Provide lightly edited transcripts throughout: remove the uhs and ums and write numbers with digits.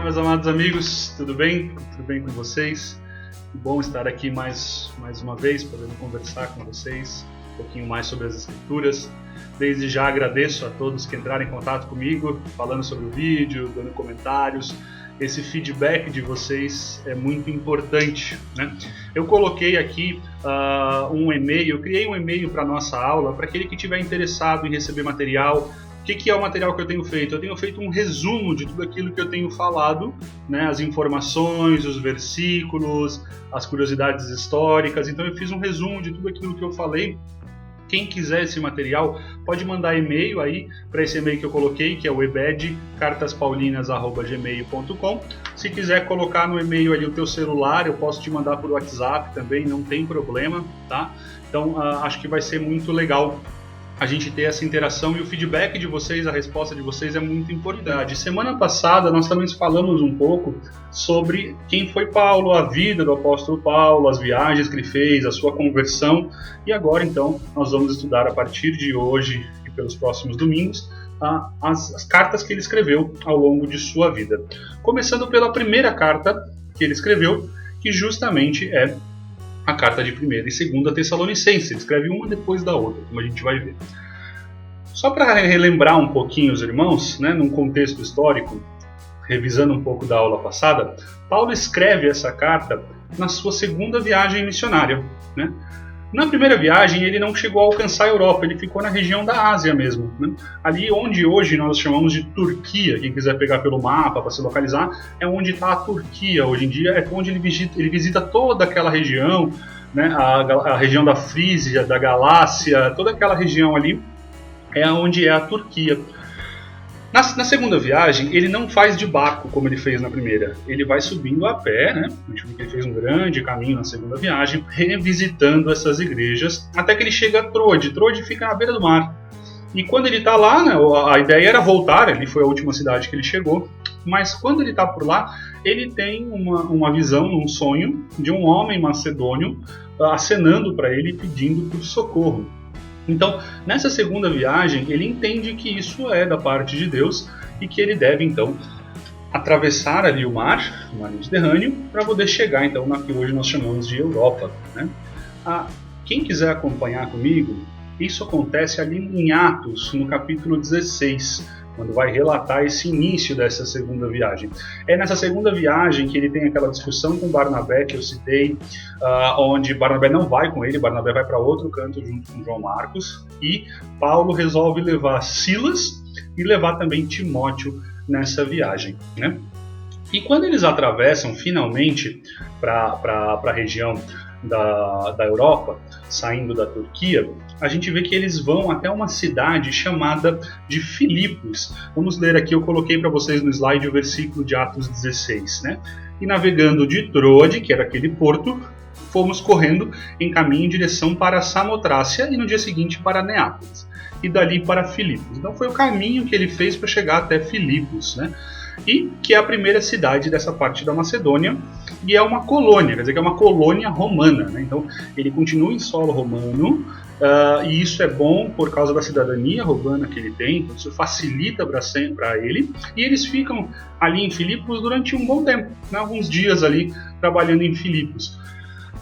meus amados amigos, tudo bem? Tudo bem com vocês? Que bom estar aqui mais uma vez, podendo conversar com vocês um pouquinho mais sobre as Escrituras. Desde já agradeço a todos que entraram em contato comigo, falando sobre o vídeo, dando comentários. Esse feedback de vocês é muito importante, né? Eu coloquei aqui um e-mail, eu criei um e-mail para a nossa aula, para aquele que estiver interessado em receber material. O que é o material que eu tenho feito? Eu tenho feito um resumo de tudo aquilo que eu tenho falado, né? As informações, os versículos, as curiosidades históricas. Então eu fiz um resumo de tudo aquilo que eu falei. Quem quiser esse material pode mandar e-mail aí para esse e-mail que eu coloquei, que é o ebedcartaspaulinas@gmail.com. Se quiser colocar no e-mail ali o teu celular, eu posso te mandar por WhatsApp também, não tem problema, tá? Então acho que vai ser muito legal a gente ter essa interação, e o feedback de vocês, a resposta de vocês é muito importante. Semana passada nós também falamos um pouco sobre quem foi Paulo, a vida do apóstolo Paulo, as viagens que ele fez, a sua conversão, e agora então nós vamos estudar a partir de hoje e pelos próximos domingos as cartas que ele escreveu ao longo de sua vida. Começando pela primeira carta que ele escreveu, que justamente é a carta de 1ª e 2ª Tessalonicenses. Ele escreve uma depois da outra, como a gente vai ver. Só para relembrar um pouquinho os irmãos, né, num contexto histórico, revisando um pouco da aula passada, Paulo escreve essa carta na sua 2ª viagem missionária, né? Na primeira viagem ele não chegou a alcançar a Europa, ele ficou na região da Ásia mesmo, né? Ali onde hoje nós chamamos de Turquia. Quem quiser pegar pelo mapa para se localizar, é onde está a Turquia hoje em dia, é onde ele visita toda aquela região, né? A região da Frígia, da Galácia, toda aquela região ali é onde é a Turquia. Na 2ª viagem, ele não faz de barco como ele fez na primeira. Ele vai subindo a pé, né? A gente viu que ele fez um grande caminho na 2ª viagem, revisitando essas igrejas, até que ele chega a Troade. Troade fica na beira do mar. E quando ele está lá, né, a ideia era voltar, ali foi a última cidade que ele chegou, mas quando ele está por lá, ele tem uma visão, um sonho, de um homem macedônio acenando para ele, pedindo por socorro. Então, nessa 2ª viagem, ele entende que isso é da parte de Deus e que ele deve, então, atravessar ali o mar Mediterrâneo, para poder chegar, então, na que hoje nós chamamos de Europa, né? Quem quiser acompanhar comigo, isso acontece ali em Atos, no capítulo 16, quando vai relatar esse início dessa 2ª viagem. É nessa 2ª viagem que ele tem aquela discussão com Barnabé, que eu citei, onde Barnabé não vai com ele, Barnabé vai para outro canto junto com João Marcos, e Paulo resolve levar Silas e levar também Timóteo nessa viagem, né? E quando eles atravessam finalmente para a região da Europa, saindo da Turquia, a gente vê que eles vão até uma cidade chamada de Filipos. Vamos ler aqui, eu coloquei para vocês no slide o versículo de Atos 16, né? E navegando de Troade, que era aquele porto, fomos correndo em caminho em direção para Samotrácia e no dia seguinte para Neápolis, e dali para Filipos. Então foi o caminho que ele fez para chegar até Filipos, né? E que é a primeira cidade dessa parte da Macedônia, e é uma colônia, quer dizer que é uma colônia romana, né? Então ele continua em solo romano, e isso é bom por causa da cidadania romana que ele tem, então isso facilita para ele, e eles ficam ali em Filipos durante um bom tempo, né? Alguns dias ali trabalhando em Filipos.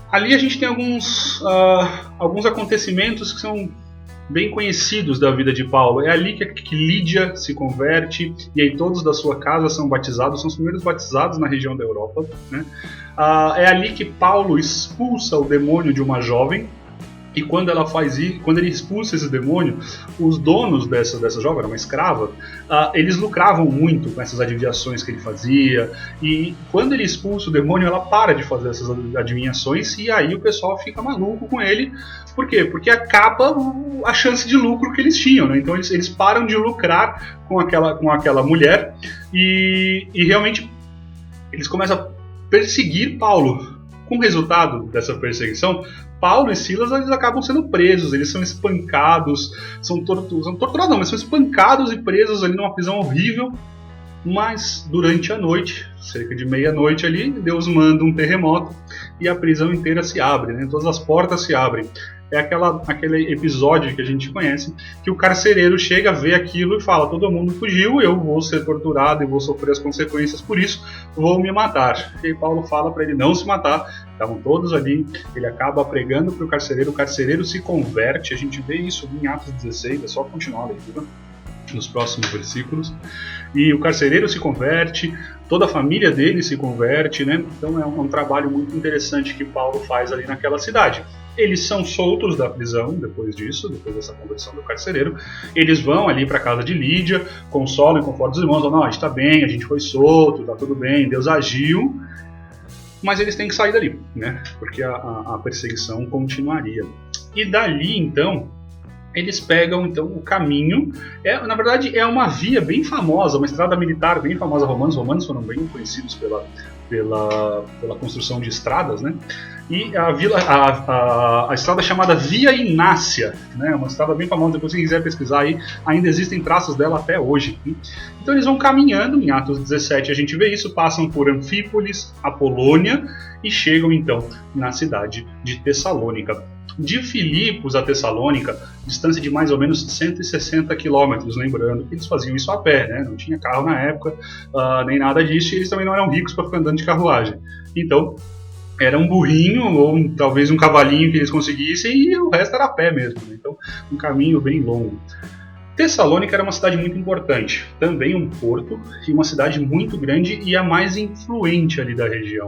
Ali a gente tem alguns acontecimentos que são bem conhecidos da vida de Paulo. É ali que Lídia se converte, e aí todos da sua casa são batizados, são os primeiros batizados na região da Europa, né? É ali que Paulo expulsa o demônio de uma jovem, e quando ela faz isso, quando ele expulsa esse demônio, os donos dessa jovem, era uma escrava, eles lucravam muito com essas adivinhações que ele fazia, e quando ele expulsa o demônio, ela para de fazer essas adivinhações, e aí o pessoal fica maluco com ele. Por quê? Porque acaba a chance de lucro que eles tinham, né? Então eles param de lucrar com aquela mulher, e realmente eles começam a perseguir Paulo. Com o resultado dessa perseguição, Paulo e Silas eles acabam sendo presos, eles são espancados, são torturados, não, mas são espancados e presos ali numa prisão horrível. Mas durante a noite, cerca de meia-noite ali, Deus manda um terremoto e a prisão inteira se abre, né? Todas as portas se abrem. É aquele episódio que a gente conhece, que o carcereiro chega, vê aquilo e fala: todo mundo fugiu, eu vou ser torturado e vou sofrer as consequências por isso, vou me matar. E aí Paulo fala para ele não se matar, estavam todos ali, ele acaba pregando para o carcereiro se converte, a gente vê isso em Atos 16, é só continuar a leitura nos próximos versículos, e o carcereiro se converte, toda a família dele se converte, né? Então é um trabalho muito interessante que Paulo faz ali naquela cidade. Eles são soltos da prisão depois disso, depois dessa conversão do carcereiro. Eles vão ali para a casa de Lídia, consolam e confortam os irmãos, falam: não, a gente está bem, a gente foi solto, está tudo bem, Deus agiu, mas eles têm que sair dali, né? Porque a perseguição continuaria. E dali, então, eles pegam então o caminho, na verdade é uma via bem famosa, uma estrada militar bem famosa romanos. Os romanos foram bem conhecidos pela construção de estradas, né? E a estrada chamada Via Inácia, né? Uma estrada bem famosa, depois se quiser pesquisar aí, ainda existem traços dela até hoje. Então eles vão caminhando, em Atos 17 a gente vê isso, passam por Anfípolis, Apolônia e chegam então na cidade de Tessalônica. De Filipos a Tessalônica, distância de mais ou menos 160 quilômetros, lembrando que eles faziam isso a pé, né? Não tinha carro na época, nem nada disso, e eles também não eram ricos para ficar andando de carruagem. Então, era um burrinho ou talvez um cavalinho que eles conseguissem e o resto era a pé mesmo, né? Então, um caminho bem longo. Tessalônica era uma cidade muito importante, também um porto e uma cidade muito grande e a mais influente ali da região.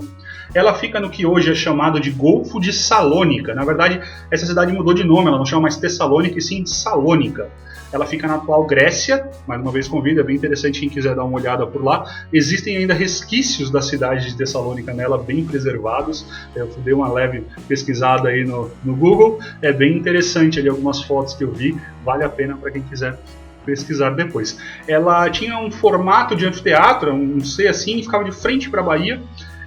Ela fica no que hoje é chamado de Golfo de Salônica. Na verdade, essa cidade mudou de nome, ela não chama mais Tessalônica e sim Salônica. Ela fica na atual Grécia, mais uma vez convido, é bem interessante quem quiser dar uma olhada por lá. Existem ainda resquícios da cidade de Tessalônica nela, bem preservados. Eu dei uma leve pesquisada aí no Google, é bem interessante ali algumas fotos que eu vi, vale a pena para quem quiser pesquisar depois. Ela tinha um formato de anfiteatro, um C assim, e ficava de frente para a Bahia,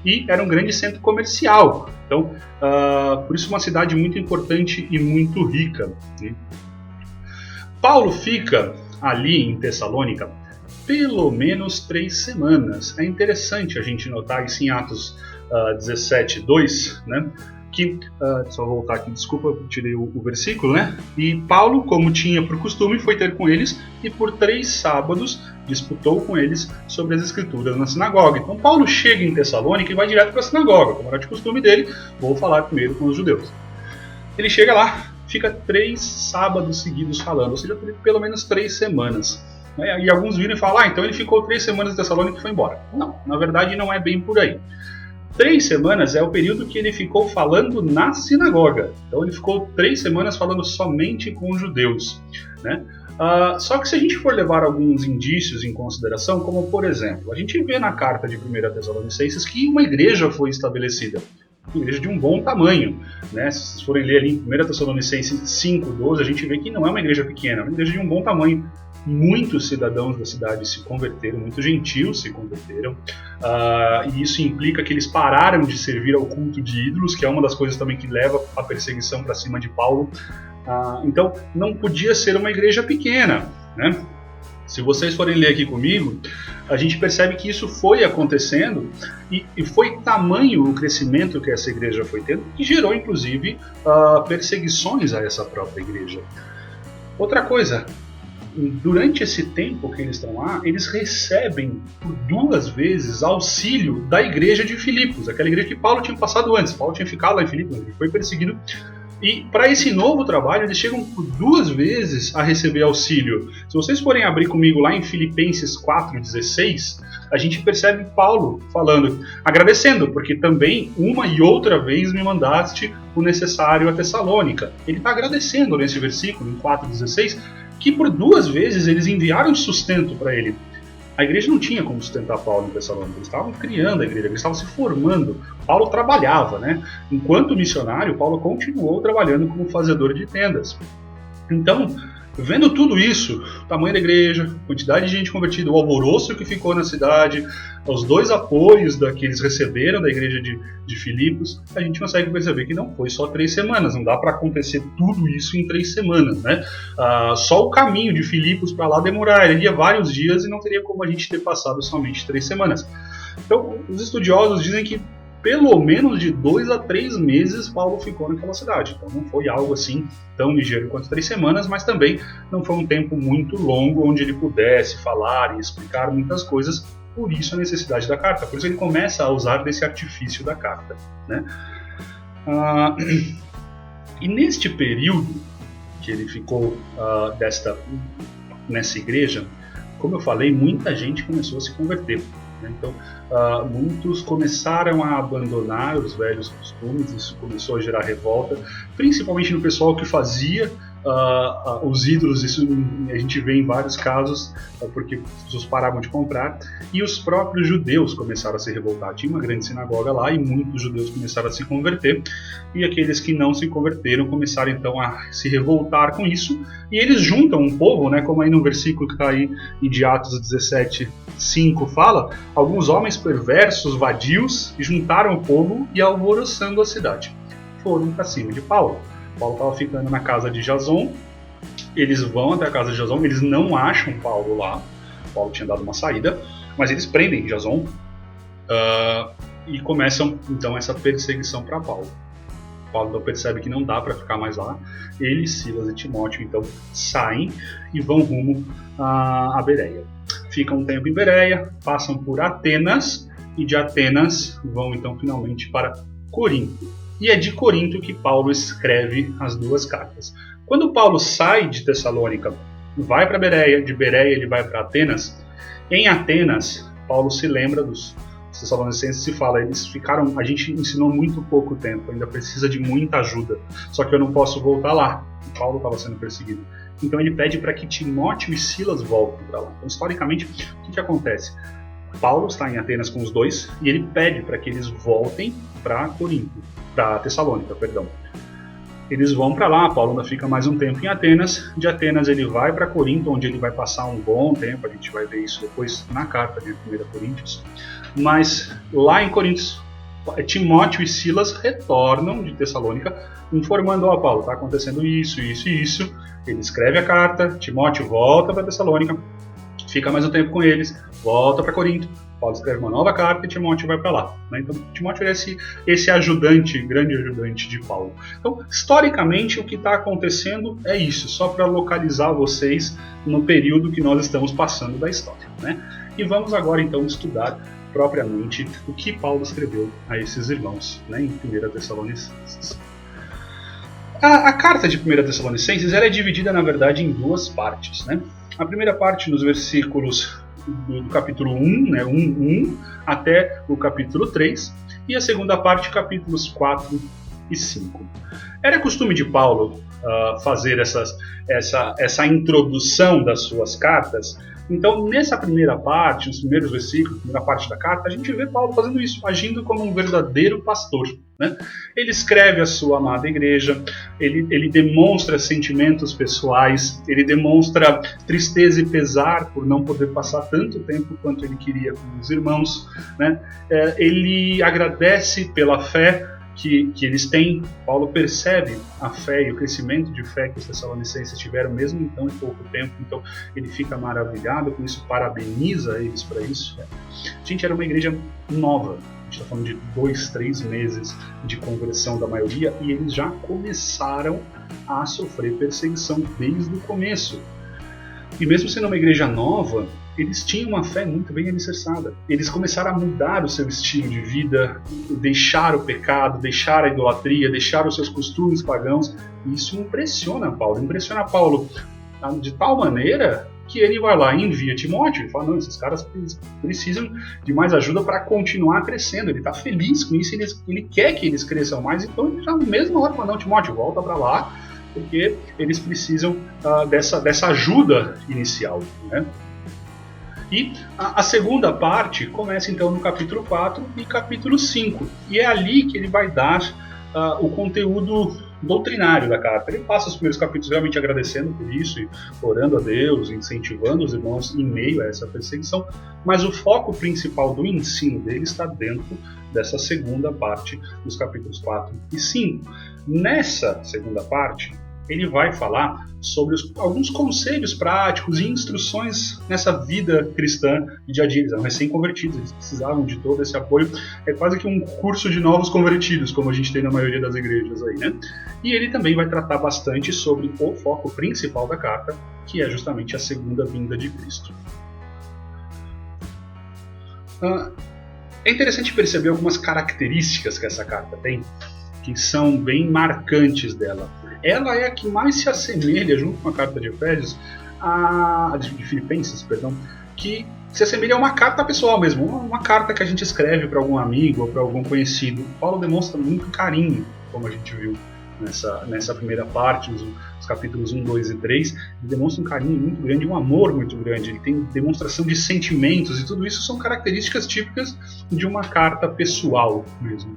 e era um grande centro comercial. Então, por isso uma cidade muito importante e muito rica, né? Paulo fica ali em Tessalônica pelo menos 3 semanas. É interessante a gente notar isso em Atos 17, 2, né? Que, só voltar aqui, desculpa, tirei o versículo, né? E Paulo, como tinha por costume, foi ter com eles e por 3 sábados disputou com eles sobre as escrituras na sinagoga. Então Paulo chega em Tessalônica e vai direto para a sinagoga, como era de costume dele, vou falar primeiro com os judeus. Ele chega lá, fica 3 sábados seguidos falando, ou seja, pelo menos 3 semanas. E alguns viram e falam: então ele ficou 3 semanas em Tessalônica e foi embora. Não, na verdade não é bem por aí. 3 semanas é o período que ele ficou falando na sinagoga. Então ele ficou 3 semanas falando somente com os judeus, né? Só que se a gente for levar alguns indícios em consideração, como por exemplo, a gente vê na carta de 1 Tessalonicenses que uma igreja foi estabelecida. Uma igreja de um bom tamanho, né? Se vocês forem ler ali em 1 Tessalonicenses 5:12, a gente vê que não é uma igreja pequena, é uma igreja de um bom tamanho. Muitos cidadãos da cidade se converteram, muitos gentios se converteram, e isso implica que eles pararam de servir ao culto de ídolos, que é uma das coisas também que leva a perseguição para cima de Paulo. Então não podia ser uma igreja pequena, né? Se vocês forem ler aqui comigo, a gente percebe que isso foi acontecendo e foi tamanho o crescimento que essa igreja foi tendo, que gerou inclusive perseguições a essa própria igreja. Outra coisa, durante esse tempo que eles estão lá, eles recebem por 2 vezes auxílio da igreja de Filipos, aquela igreja que Paulo tinha passado antes. Paulo tinha ficado lá em Filipos, ele foi perseguido. E para esse novo trabalho, eles chegam por 2 vezes a receber auxílio. Se vocês forem abrir comigo lá em Filipenses 4:16, a gente percebe Paulo falando, agradecendo, porque também uma e outra vez me mandaste o necessário a Tessalônica. Ele está agradecendo nesse versículo, em 4:16, que por 2 vezes eles enviaram sustento para ele. A igreja não tinha como sustentar Paulo em Tessalônica, eles estavam criando a igreja, eles estavam se formando. Paulo trabalhava, né? Enquanto missionário, Paulo continuou trabalhando como fazedor de tendas. Então, Vendo tudo isso, o tamanho da igreja, a quantidade de gente convertida, o alvoroço que ficou na cidade, os 2 apoios que eles receberam da igreja de Filipos, a gente consegue perceber que não foi só 3 semanas, não dá para acontecer tudo isso em 3 semanas, né? Só o caminho de Filipos para lá demoraria vários dias e não teria como a gente ter passado somente 3 semanas. Então, os estudiosos dizem que pelo menos de 2 a 3 meses Paulo ficou naquela cidade. Então não foi algo assim tão ligeiro quanto 3 semanas, mas também não foi um tempo muito longo onde ele pudesse falar e explicar muitas coisas, por isso a necessidade da carta. Por isso ele começa a usar desse artifício da carta, né? E neste período que ele ficou nessa igreja, como eu falei, muita gente começou a se converter. Então, muitos começaram a abandonar os velhos costumes, isso começou a gerar revolta, principalmente no pessoal que fazia os ídolos, isso a gente vê em vários casos, porque as pessoas paravam de comprar, e os próprios judeus começaram a se revoltar. Tinha uma grande sinagoga lá e muitos judeus começaram a se converter, e aqueles que não se converteram começaram então a se revoltar com isso, e eles juntam um povo, né, como aí no versículo que está aí de Atos 17:5 fala, alguns homens perversos, vadios, juntaram o povo e alvoroçando a cidade, foram para cima de Paulo. Paulo estava ficando na casa de Jason, eles vão até a casa de Jason, eles não acham Paulo lá, Paulo tinha dado uma saída, mas eles prendem Jason e começam então essa perseguição para Paulo. Paulo então percebe que não dá para ficar mais lá, ele, Silas e Timóteo então saem e vão rumo a Bereia. Ficam um tempo em Bereia, passam por Atenas e de Atenas vão então finalmente para Corinto. E é de Corinto que Paulo escreve as 2 cartas. Quando Paulo sai de Tessalônica, vai para Bereia, de Bereia ele vai para Atenas. Em Atenas, Paulo se lembra dos Tessalonicenses e fala, a gente ensinou muito pouco tempo, ainda precisa de muita ajuda, só que eu não posso voltar lá. Paulo estava sendo perseguido. Então ele pede para que Timóteo e Silas voltem para lá. Então, historicamente, o que acontece? Paulo está em Atenas com os 2 e ele pede para que eles voltem para Tessalônica, perdão. Eles vão para lá, Paulo ainda fica mais um tempo em Atenas. De Atenas ele vai para Corinto, onde ele vai passar um bom tempo, a gente vai ver isso depois na carta de 1 Coríntios. Mas lá em Coríntios, Timóteo e Silas retornam de Tessalônica, informando, Paulo, está acontecendo isso, isso e isso. Ele escreve a carta, Timóteo volta para Tessalônica, fica mais um tempo com eles, volta para Corinto, Paulo escreve uma nova carta e Timóteo vai para lá. Né? Então, Timóteo é esse ajudante, grande ajudante de Paulo. Então, historicamente, o que está acontecendo é isso, só para localizar vocês no período que nós estamos passando da história. Né? E vamos agora, então, estudar propriamente o que Paulo escreveu a esses irmãos, né, em 1 Tessalonicenses. A carta de 1 Tessalonicenses ela é dividida, na verdade, em 2 partes. Né? A primeira parte, nos versículos do capítulo 1, né, 1 até o capítulo 3, e a segunda parte, capítulos 4 e 5. Era costume de Paulo fazer essa introdução das suas cartas. Então, nessa primeira parte, nos primeiros versículos, primeira parte da carta, a gente vê Paulo fazendo isso, agindo como um verdadeiro pastor. Né? Ele escreve a sua amada igreja, ele demonstra sentimentos pessoais, ele demonstra tristeza e pesar por não poder passar tanto tempo quanto ele queria com os irmãos. Né? Ele agradece pela fé que eles têm. Paulo percebe a fé e o crescimento de fé que os tessalonicenses tiveram, mesmo então em pouco tempo, então ele fica maravilhado com isso, parabeniza eles para isso. Gente, era uma igreja nova, a gente está falando de 2, 3 meses de conversão da maioria, e eles já começaram a sofrer perseguição desde o começo. E mesmo sendo uma igreja nova, eles tinham uma fé muito bem alicerçada. Eles começaram a mudar o seu estilo de vida, deixar o pecado, deixar a idolatria, deixar os seus costumes pagãos. E isso impressiona Paulo de tal maneira que ele vai lá e envia Timóteo. Ele fala, não, esses caras precisam de mais ajuda para continuar crescendo. Ele está feliz com isso, ele quer que eles cresçam mais. Então ele já na mesma hora fala, não, Timóteo, volta para lá, porque eles precisam dessa ajuda inicial. Né? E a segunda parte começa então no capítulo 4 e capítulo 5. E é ali que ele vai dar o conteúdo doutrinário da carta. Ele passa os primeiros capítulos realmente agradecendo por isso, e orando a Deus, incentivando os irmãos em meio a essa perseguição, mas o foco principal do ensino dele está dentro dessa segunda parte dos capítulos 4 e 5. Nessa segunda parte, ele vai falar sobre alguns conselhos práticos e instruções nessa vida cristã de dia a dia. Eles eram recém-convertidos, eles precisavam de todo esse apoio. É quase que um curso de novos convertidos, como a gente tem na maioria das igrejas aí, né? E ele também vai tratar bastante sobre o foco principal da carta, que é justamente a segunda vinda de Cristo. É interessante perceber algumas características que essa carta tem, que são bem marcantes dela. Ela é a que mais se assemelha, junto com a carta de Efésios, de Filipenses, perdão, que se assemelha a uma carta pessoal mesmo, uma carta que a gente escreve para algum amigo ou para algum conhecido. Paulo demonstra muito carinho, como a gente viu nessa primeira parte, os capítulos 1, 2 e 3, ele demonstra um carinho muito grande, um amor muito grande, ele tem demonstração de sentimentos, e tudo isso são características típicas de uma carta pessoal mesmo.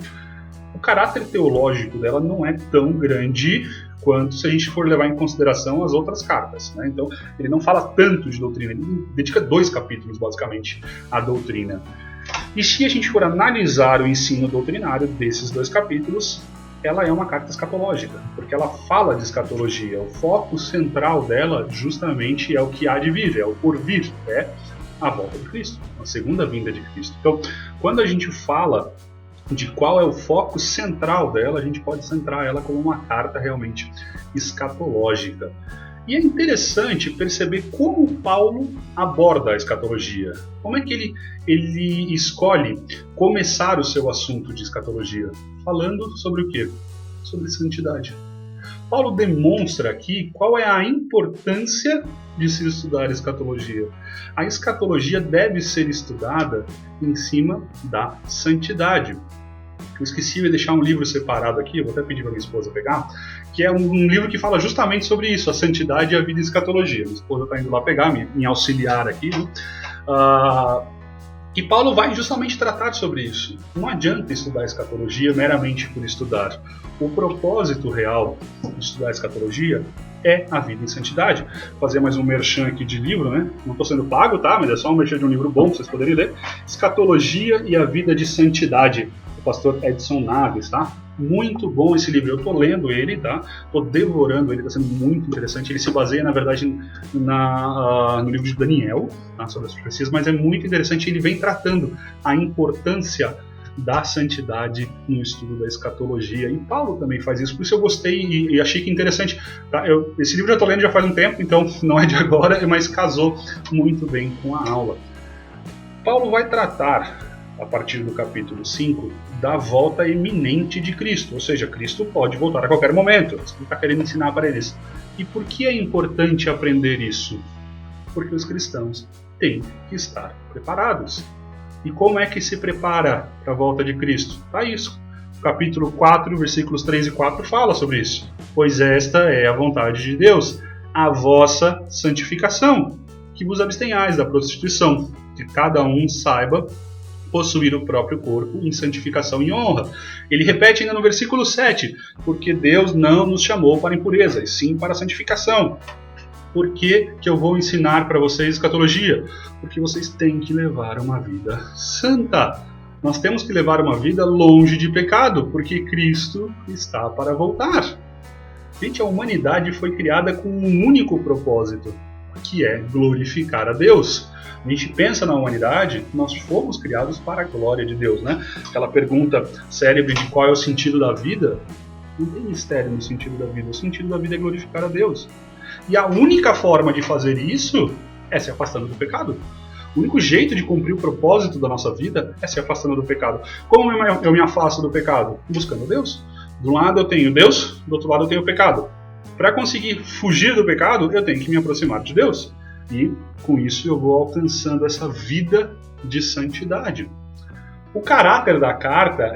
O caráter teológico dela não é tão grande quanto se a gente for levar em consideração as outras cartas, né? Então, ele não fala tanto de doutrina, ele dedica 2 capítulos, basicamente, à doutrina. E se a gente for analisar o ensino doutrinário desses 2 capítulos, ela é uma carta escatológica, porque ela fala de escatologia. O foco central dela, justamente, é o que há de vir, é o porvir, é a volta de Cristo, a segunda vinda de Cristo. Então, quando a gente fala de qual é o foco central dela, a gente pode centrar ela como uma carta realmente escatológica. E é interessante perceber como Paulo aborda a escatologia. Como é que ele escolhe começar o seu assunto de escatologia? Falando sobre o quê? Sobre santidade. Paulo demonstra aqui qual é a importância de se estudar escatologia. A escatologia deve ser estudada em cima da santidade. Eu esqueci de deixar um livro separado aqui, eu vou até pedir para minha esposa pegar, que é um livro que fala justamente sobre isso, a santidade e a vida em escatologia. Minha esposa está indo lá pegar, me auxiliar aqui, né? E Paulo vai justamente tratar sobre isso. Não adianta estudar escatologia meramente por estudar. O propósito real de estudar escatologia é a vida em santidade. Vou fazer mais um merchan aqui de livro, né? Não estou sendo pago, tá? Mas é só um merchan de um livro bom, para vocês poderem ler. Escatologia e a vida de santidade, do pastor Edson Naves, tá? Muito bom esse livro, eu estou lendo ele, tá? Estou devorando ele, está sendo muito interessante. Ele se baseia, na verdade, no livro de Daniel, tá? Sobre as profecias, mas é muito interessante. Ele vem tratando a importância da santidade no estudo da escatologia. E Paulo também faz isso, por isso eu gostei e achei que interessante. Tá? Esse livro já estou lendo já faz um tempo, então não é de agora, mas casou muito bem com a aula. Paulo vai tratar, a partir do capítulo 5, da volta iminente de Cristo, ou seja, Cristo pode voltar a qualquer momento. Isso que ele está querendo ensinar para eles. E por que é importante aprender isso? Porque os cristãos têm que estar preparados. E como é que se prepara para a volta de Cristo? Tá isso. O capítulo 4, versículos 3 e 4 fala sobre isso. Pois esta é a vontade de Deus, a vossa santificação, que vos abstenhais da prostituição, que cada um saiba possuir o próprio corpo em santificação e honra. Ele repete ainda no versículo 7, porque Deus não nos chamou para impureza, e sim para a santificação. Por que eu vou ensinar para vocês escatologia? Porque vocês têm que levar uma vida santa. Nós temos que levar uma vida longe de pecado, porque Cristo está para voltar. Gente, a humanidade foi criada com um único propósito, que é glorificar a Deus. A gente pensa na humanidade, nós fomos criados para a glória de Deus, né? Aquela pergunta célebre de qual é o sentido da vida, não tem mistério no sentido da vida. O sentido da vida é glorificar a Deus. E a única forma de fazer isso é se afastando do pecado. O único jeito de cumprir o propósito da nossa vida é se afastando do pecado. Como eu me afasto do pecado? Buscando Deus. De um lado eu tenho Deus, do outro lado eu tenho o pecado. Para conseguir fugir do pecado, eu tenho que me aproximar de Deus. E com isso eu vou alcançando essa vida de santidade. O caráter da carta,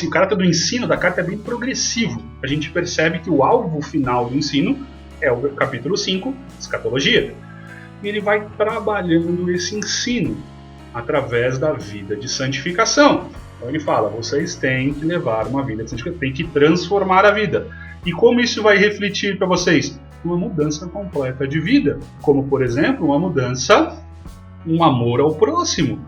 o caráter do ensino da carta é bem progressivo. A gente percebe que o alvo final do ensino é o capítulo 5, escatologia. E ele vai trabalhando esse ensino através da vida de santificação. Então ele fala, vocês têm que levar uma vida de santificação, têm que transformar a vida. E como isso vai refletir para vocês? Uma mudança completa de vida, como por exemplo, um amor ao próximo.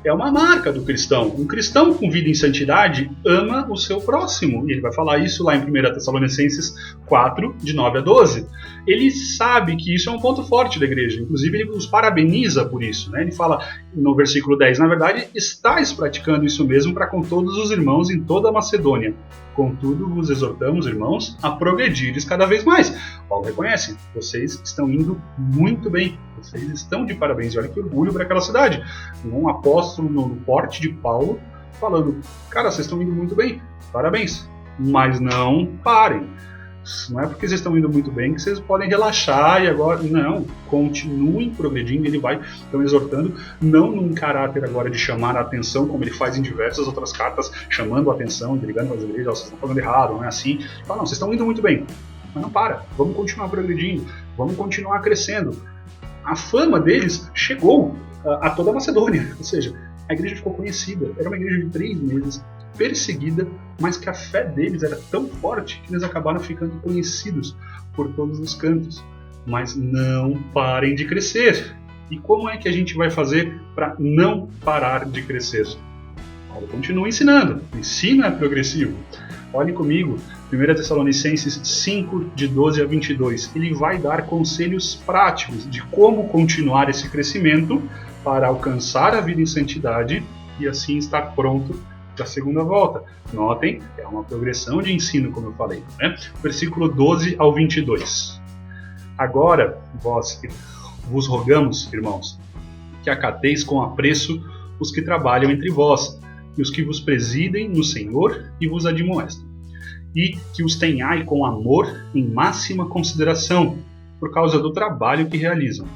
É uma marca do cristão. Um cristão com vida em santidade ama o seu próximo. E ele vai falar isso lá em 1 Tessalonicenses 4, de 9 a 12. Ele sabe que isso é um ponto forte da igreja. Inclusive, ele os parabeniza por isso. Né? Ele fala no versículo 10, na verdade, estáis praticando isso mesmo para com todos os irmãos em toda a Macedônia. Contudo, vos exortamos, irmãos, a progredires cada vez mais. Paulo reconhece, vocês estão indo muito bem. Vocês estão de parabéns. E olha que orgulho para aquela cidade. Um apóstolo no porte de Paulo falando, cara, vocês estão indo muito bem. Parabéns. Mas não parem. Não é porque vocês estão indo muito bem que vocês podem relaxar e agora... Não, continuem progredindo. Ele vai, então, exortando, não num caráter agora de chamar a atenção, como ele faz em diversas outras cartas, chamando a atenção, brigando com as igrejas, vocês estão fazendo errado, não é assim. Ele fala, não, vocês estão indo muito bem. Mas não para, vamos continuar progredindo, vamos continuar crescendo. A fama deles chegou a toda a Macedônia, ou seja, a igreja ficou conhecida, era uma igreja de 3 meses, perseguida, mas que a fé deles era tão forte que eles acabaram ficando conhecidos por todos os cantos. Mas não parem de crescer. E como é que a gente vai fazer para não parar de crescer? Paulo continua ensinando. O ensino é progressivo. Olhem comigo, 1 Tessalonicenses 5, de 12 a 22. Ele vai dar conselhos práticos de como continuar esse crescimento para alcançar a vida em santidade e assim estar pronto da segunda volta. Notem, é uma progressão de ensino, como eu falei. Né? Versículo 12 ao 22. Agora, vós vos rogamos, irmãos, que acateis com apreço os que trabalham entre vós, e os que vos presidem no Senhor e vos admoestam, e que os tenhai com amor em máxima consideração, por causa do trabalho que realizam.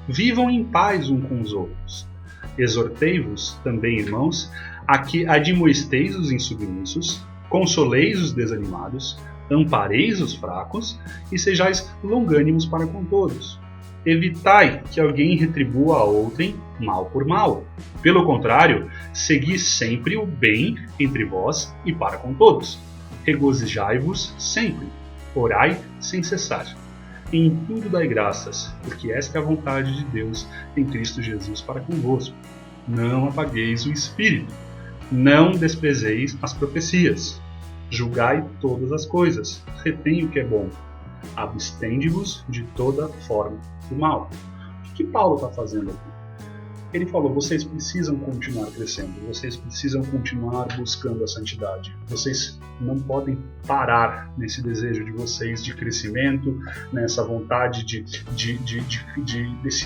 Vivam em paz uns com os outros. Exortei-vos também, irmãos, a que admoesteis os insubmissos, consoleis os desanimados, ampareis os fracos e sejais longânimos para com todos. Evitai que alguém retribua a outrem mal por mal. Pelo contrário, segui sempre o bem entre vós e para com todos. Regozijai-vos sempre, orai sem cessar. Em tudo dai graças, porque esta é a vontade de Deus em Cristo Jesus para convosco. Não apagueis o Espírito. Não desprezeis as profecias. Julgai todas as coisas. Retém o que é bom. Abstende-vos de toda forma do mal. O que Paulo está fazendo aqui? Ele falou, vocês precisam continuar crescendo, vocês precisam continuar buscando a santidade, vocês não podem parar nesse desejo de vocês de crescimento, nessa vontade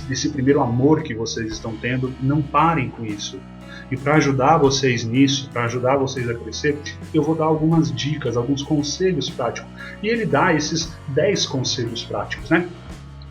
desse primeiro amor que vocês estão tendo, não parem com isso. E para ajudar vocês nisso, para ajudar vocês a crescer, eu vou dar algumas dicas, alguns conselhos práticos. E ele dá esses 10 conselhos práticos, né?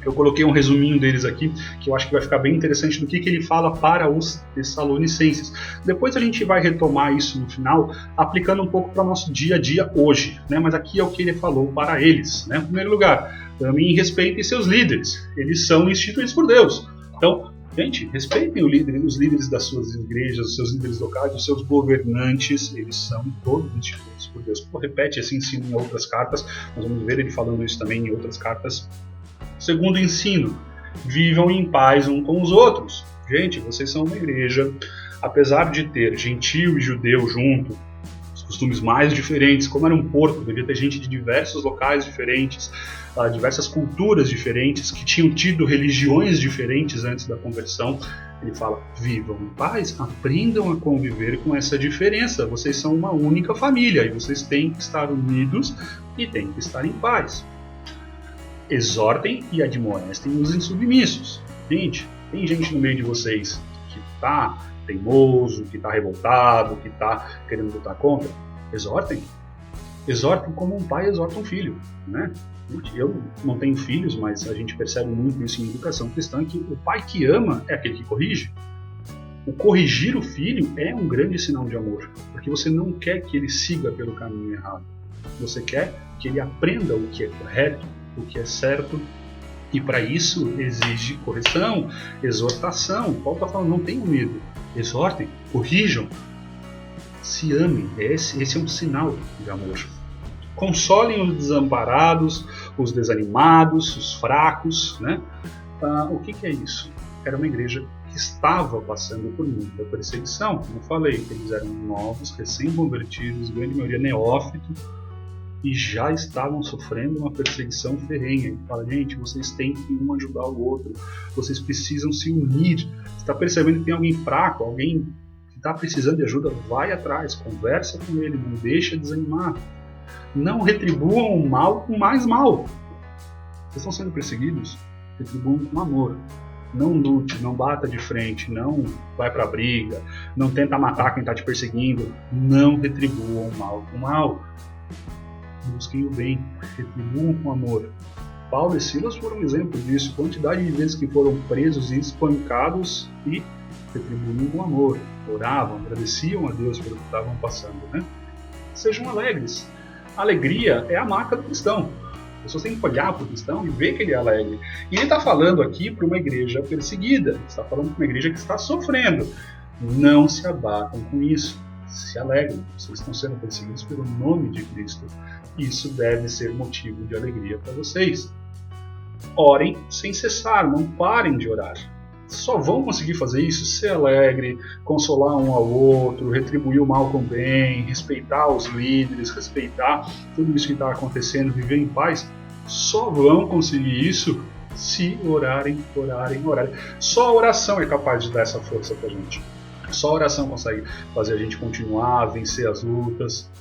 Eu coloquei um resuminho deles aqui, que eu acho que vai ficar bem interessante do que ele fala para os Tessalonicenses. Depois a gente vai retomar isso no final, aplicando um pouco para o nosso dia a dia hoje, né? Mas aqui é o que ele falou para eles, né? Em primeiro lugar, amem e respeitem seus líderes. Eles são instituídos por Deus. Então, gente, respeitem os líderes das suas igrejas, os seus líderes locais, os seus governantes, eles são todos instituídos por Deus. Repete esse ensino em outras cartas, nós vamos ver ele falando isso também em outras cartas. Segundo ensino, vivam em paz uns com os outros. Gente, vocês são uma igreja, apesar de ter gentio e judeu junto, os costumes mais diferentes, como era um porto, devia ter gente de diversos locais diferentes, diversas culturas diferentes, que tinham tido religiões diferentes antes da conversão. Ele fala, vivam em paz, aprendam a conviver com essa diferença. Vocês são uma única família e vocês têm que estar unidos e têm que estar em paz. Exortem e admoestem os insubmissos. Gente, tem gente no meio de vocês que está teimoso, que está revoltado, que está querendo lutar contra. Exortem. Exortem como um pai exorta um filho, né? Eu não tenho filhos, mas a gente percebe muito isso em educação cristã, que o pai que ama é aquele que corrige. O corrigir o filho é um grande sinal de amor, porque você não quer que ele siga pelo caminho errado. Você quer que ele aprenda o que é correto, o que é certo, e para isso exige correção, exortação. Paulo está falando, não tenham medo, exortem, corrijam, se amem. Esse é um sinal de amor. Consolem os desamparados, os desanimados, os fracos, né? O que é isso? Era uma igreja que estava passando por muita perseguição. Como eu falei, eles eram novos, recém-convertidos, grande maioria neófito, e já estavam sofrendo uma perseguição ferrenha. Ele fala, gente, vocês têm que um ajudar o outro, vocês precisam se unir. Você está percebendo que tem alguém fraco, alguém que está precisando de ajuda, vai atrás, conversa com ele, não deixa desanimar. Não retribuam o mal com mais mal. Vocês estão sendo perseguidos? Retribuam com amor. Não lute, não bata de frente, não vai pra briga, não tenta matar quem está te perseguindo. Não retribuam o mal com mal. Busquem o bem, retribuam com amor. Paulo e Silas foram um exemplo disso. Quantidade de vezes que foram presos e espancados e retribuíam com amor. Oravam, agradeciam a Deus pelo que estavam passando, né? Sejam alegres. Alegria é a marca do cristão. As pessoas têm que olhar para o cristão e ver que ele é alegre. E ele está falando aqui para uma igreja perseguida. Está falando para uma igreja que está sofrendo. Não se abatam com isso. Se alegrem. Vocês estão sendo perseguidos pelo nome de Cristo. Isso deve ser motivo de alegria para vocês. Orem sem cessar. Não parem de orar. Só vão conseguir fazer isso, ser alegre, consolar um ao outro, retribuir o mal com o bem, respeitar os líderes, respeitar tudo isso que está acontecendo, viver em paz. Só vão conseguir isso se orarem. Só a oração é capaz de dar essa força pra gente. Só a oração consegue fazer a gente continuar, vencer as lutas.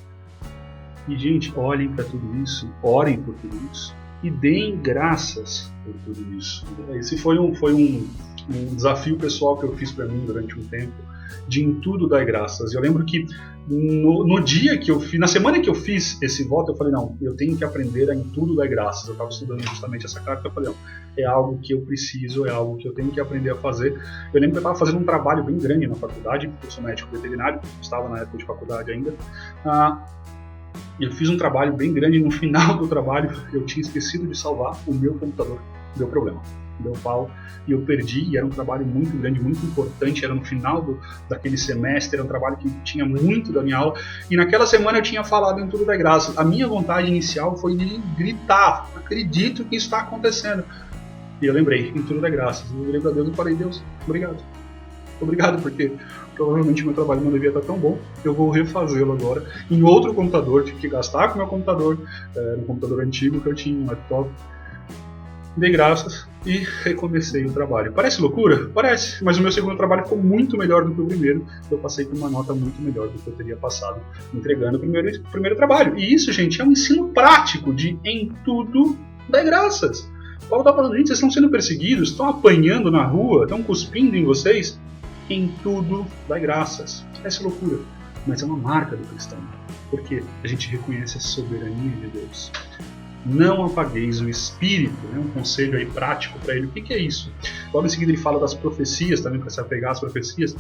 E, gente, olhem para tudo isso, orem por tudo isso e deem graças por tudo isso. Esse foi um desafio pessoal que eu fiz para mim durante um tempo, de em tudo dar graças. Eu lembro que no dia que eu fiz, na semana que eu fiz esse voto, eu falei, não, eu tenho que aprender a em tudo dar graças. Eu estava estudando justamente essa carta, eu falei, não, é algo que eu preciso, é algo que eu tenho que aprender a fazer. Eu lembro que eu estava fazendo um trabalho bem grande na faculdade, eu sou médico veterinário, estava na época de faculdade ainda. Eu fiz um trabalho bem grande e no final do trabalho eu tinha esquecido de salvar o meu computador. Deu problema, deu pau e eu perdi, e era um trabalho muito grande, muito importante, era no final daquele semestre, era um trabalho que tinha muito da minha aula, e naquela semana eu tinha falado em tudo da graça. A minha vontade inicial foi de gritar, acredito que isso está acontecendo, e eu lembrei, em tudo da graça, eu virei para Deus e falei, Deus, obrigado, porque provavelmente meu trabalho não devia estar tão bom, eu vou refazê-lo agora em outro computador, tive que gastar com o meu computador, um computador antigo que eu tinha, um laptop. Dei graças e recomecei o trabalho. Parece loucura? Parece, mas o meu segundo trabalho ficou muito melhor do que o primeiro. Eu passei com uma nota muito melhor do que eu teria passado entregando o primeiro trabalho. E isso, gente, é um ensino prático de em tudo dar graças. Paulo está falando, gente, vocês estão sendo perseguidos, estão apanhando na rua, estão cuspindo em vocês. Em tudo dar graças. Parece loucura, mas é uma marca do cristão. Porque a gente reconhece a soberania de Deus. Não apagueis o espírito, né? Um conselho aí prático para ele. O que é isso? Logo em seguida ele fala das profecias, também para se apegar às profecias.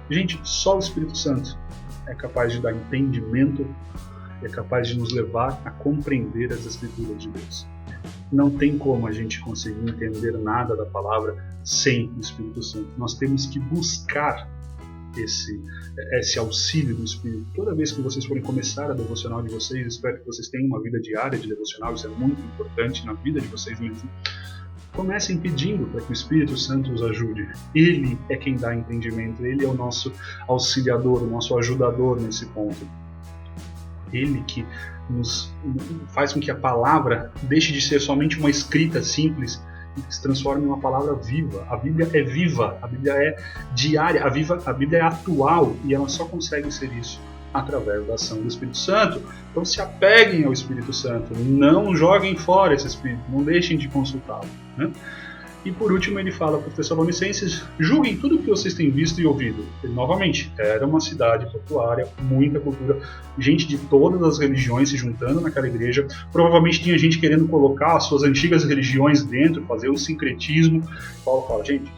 Gente, só o Espírito Santo é capaz de dar entendimento, é capaz de nos levar a compreender as Escrituras de Deus. Não tem como a gente conseguir entender nada da palavra sem o Espírito Santo. Nós temos que buscar esse auxílio do Espírito. Toda vez que vocês forem começar a devocional de vocês, espero que vocês tenham uma vida diária de devocional, isso é muito importante na vida de vocês mesmos. Comecem pedindo para que o Espírito Santo os ajude. Ele é quem dá entendimento, ele é o nosso auxiliador, o nosso ajudador nesse ponto. Ele que nos faz com que a palavra deixe de ser somente uma escrita simples e se transforme em uma palavra viva. A Bíblia é viva, a Bíblia é diária, a Bíblia é atual, e ela só consegue ser isso através da ação do Espírito Santo. Então se apeguem ao Espírito Santo, não joguem fora esse Espírito, não deixem de consultá-lo, né? E por último ele fala para os Tessalonicenses, julguem tudo o que vocês têm visto e ouvido. E, novamente, era uma cidade portuária, muita cultura, gente de todas as religiões se juntando naquela igreja. Provavelmente tinha gente querendo colocar as suas antigas religiões dentro, fazer um sincretismo. Paulo fala, gente,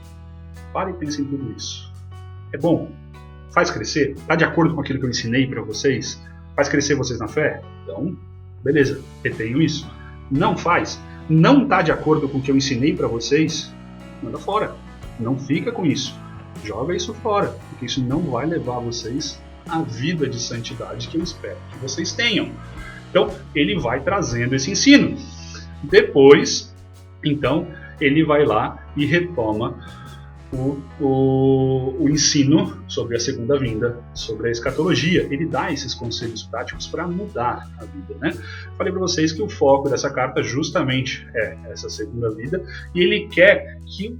parem e pensem em tudo isso. É bom? Faz crescer? Está de acordo com aquilo que eu ensinei para vocês? Faz crescer vocês na fé? Então, beleza, retenham isso. Não faz? Não está de acordo com o que eu ensinei para vocês? Manda fora. Não fica com isso. Joga isso fora, porque isso não vai levar vocês à vida de santidade que eu espero que vocês tenham. Então, ele vai trazendo esse ensino. Depois, então, ele vai lá e retoma o ensino sobre a segunda vinda, sobre a escatologia. Ele dá esses conselhos práticos para mudar a vida, né? Falei para vocês que o foco dessa carta justamente é essa segunda vida, e ele quer que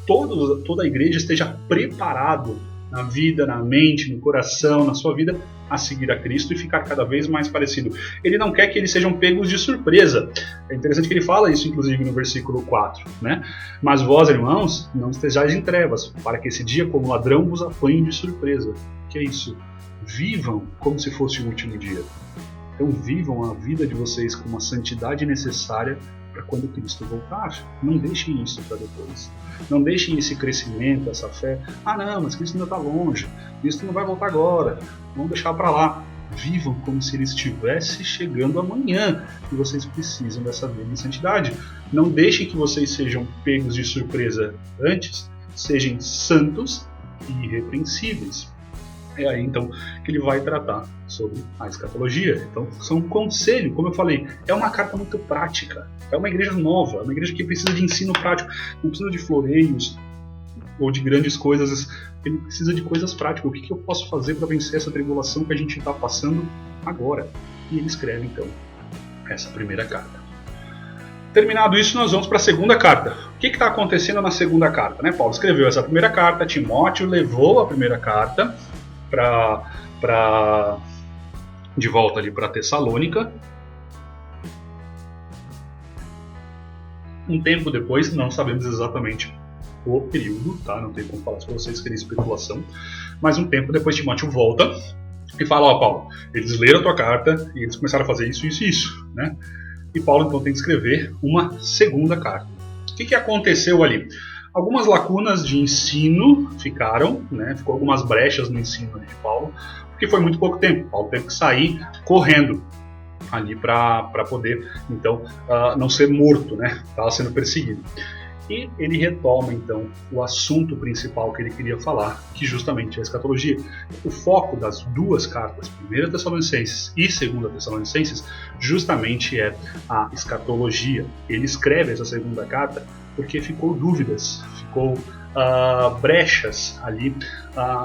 toda a igreja esteja preparado na vida, na mente, no coração, na sua vida, a seguir a Cristo e ficar cada vez mais parecido. Ele não quer que eles sejam pegos de surpresa. É interessante que ele fala isso, inclusive, no versículo 4, né? Mas vós, irmãos, não estejais em trevas, para que esse dia, como ladrão, vos apanhe de surpresa. Que é isso? Vivam como se fosse o último dia. Então vivam a vida de vocês com uma santidade necessária para quando Cristo voltar. Não deixem isso para depois. Não deixem esse crescimento, essa fé. Ah não, mas Cristo ainda está longe. Cristo não vai voltar agora. Vamos deixar para lá. Vivam como se ele estivesse chegando amanhã. E vocês precisam dessa vida em santidade. Não deixem que vocês sejam pegos de surpresa antes. Sejam santos e irrepreensíveis. É aí então que ele vai tratar sobre a escatologia. Então, são um conselho, como eu falei, é uma carta muito prática. É uma igreja nova, é uma igreja que precisa de ensino prático, não precisa de floreios ou de grandes coisas, ele precisa de coisas práticas. O que eu posso fazer para vencer essa tribulação que a gente está passando agora? E ele escreve então essa primeira carta. Terminado isso, nós vamos para a segunda carta. O que está acontecendo na segunda carta? Né? Paulo escreveu essa primeira carta, Timóteo levou a primeira carta de volta ali para Tessalônica. Um tempo depois, não sabemos exatamente o período, tá? Não tem como falar isso para vocês, seria especulação. Mas um tempo depois, Timóteo volta e fala: ó, Paulo, eles leram a tua carta e eles começaram a fazer isso, isso e isso, né? E Paulo então tem que escrever uma segunda carta. O que aconteceu ali? Algumas lacunas de ensino ficaram, né? Ficou algumas brechas no ensino de Paulo, porque foi muito pouco tempo. Paulo teve que sair correndo ali para poder, então, não ser morto, né? Estava sendo perseguido. E ele retoma, então, o assunto principal que ele queria falar, que justamente é a escatologia. O foco das duas cartas, 1 Tessalonicenses e 2 Tessalonicenses, justamente é a escatologia. Ele escreve essa segunda carta porque ficou dúvidas, ficou brechas ali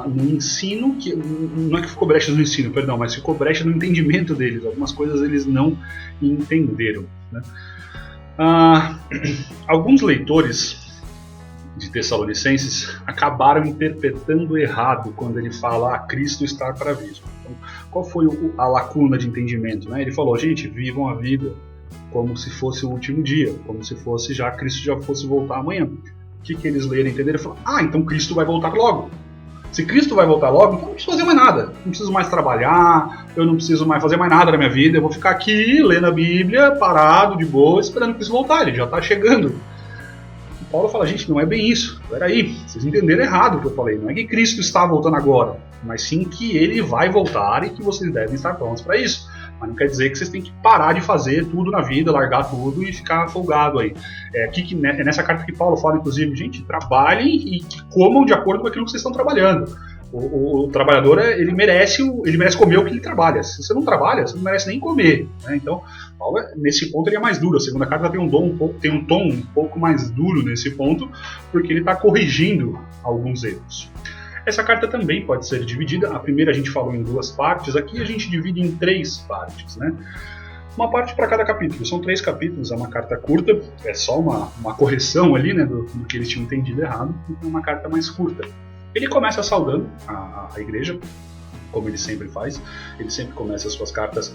no ensino, que não é que ficou brechas no ensino, perdão, mas ficou brecha no entendimento deles. Algumas coisas eles não entenderam, né? Alguns leitores de Tessalonicenses acabaram interpretando errado quando ele fala Cristo está para vir. Então, qual foi a lacuna de entendimento, né? Ele falou: gente, vivam a vida como se fosse o último dia, como se fosse já Cristo já fosse voltar amanhã. O que eles leram e entenderam? Falaram: então Cristo vai voltar logo. Se Cristo vai voltar logo, então eu não preciso fazer mais nada. Não preciso mais trabalhar, eu não preciso mais fazer mais nada na minha vida. Eu vou ficar aqui, lendo a Bíblia, parado, de boa, esperando Cristo voltar. Ele já está chegando. E Paulo fala: gente, não é bem isso. Peraí, vocês entenderam errado o que eu falei. Não é que Cristo está voltando agora, mas sim que ele vai voltar e que vocês devem estar prontos para isso. Mas não quer dizer que vocês têm que parar de fazer tudo na vida, largar tudo e ficar folgado aí. É nessa carta que Paulo fala, inclusive: gente, trabalhem e comam de acordo com aquilo que vocês estão trabalhando. O trabalhador, ele merece comer o que ele trabalha. Se você não trabalha, você não merece nem comer, né? Então, Paulo, nesse ponto, ele é mais duro. A segunda carta tem um tom um pouco mais duro nesse ponto, porque ele está corrigindo alguns erros. Essa carta também pode ser dividida. A primeira a gente falou em 2 partes, aqui a gente divide em 3 partes, né? Uma parte para cada capítulo. São 3 capítulos, é uma carta curta, é só uma correção ali, né, do que eles tinham entendido errado, então é uma carta mais curta. Ele começa saudando a igreja, como ele sempre faz. Ele sempre começa as suas cartas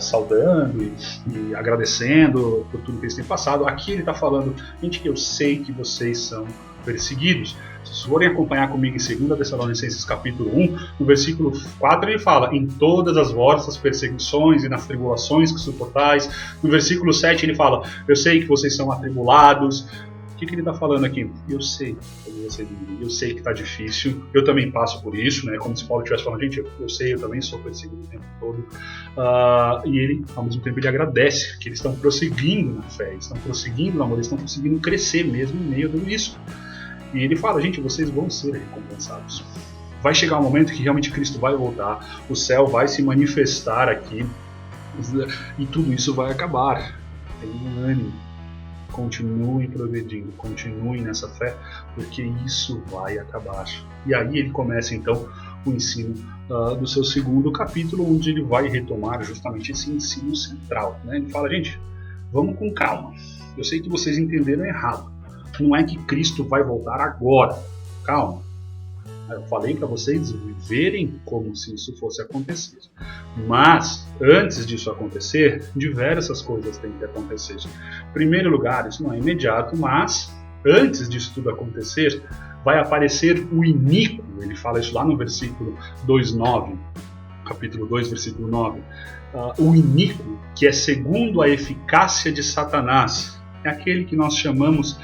saudando e agradecendo por tudo que eles têm passado. Aqui ele está falando: gente, eu sei que vocês são perseguidos. Se vocês forem acompanhar comigo em 2 Tessalonicenses capítulo 1, no versículo 4 ele fala: em todas as vossas perseguições e nas tribulações que suportais. No versículo 7 ele fala: eu sei que vocês são atribulados. O que ele está falando aqui? Eu sei que está difícil, eu também passo por isso, né? Como se Paulo estivesse falando: gente, eu sei, eu também sou perseguido o tempo todo. E ele, ao mesmo tempo, ele agradece que eles estão prosseguindo na fé, eles estão prosseguindo no amor, eles estão conseguindo crescer mesmo em meio a tudo isso. E ele fala: gente, vocês vão ser recompensados. Vai chegar um momento que realmente Cristo vai voltar, o céu vai se manifestar aqui, E tudo isso vai acabar. Tenham ânimo. Continuem progredindo, continuem nessa fé, porque isso vai acabar. E aí ele começa então o ensino do seu segundo capítulo, onde ele vai retomar justamente esse ensino central. Né? Ele fala, gente, vamos com calma. Eu sei que vocês entenderam errado. Não é que Cristo vai voltar agora. Calma. Eu falei para vocês viverem como se isso fosse acontecer. Mas, antes disso acontecer, diversas coisas têm que acontecer. Em primeiro lugar, isso não é imediato, mas antes disso tudo acontecer, vai aparecer o iníquo. Ele fala isso lá no versículo 2:9, capítulo 2, versículo 9. O iníquo, que é segundo a eficácia de Satanás, é aquele que nós chamamos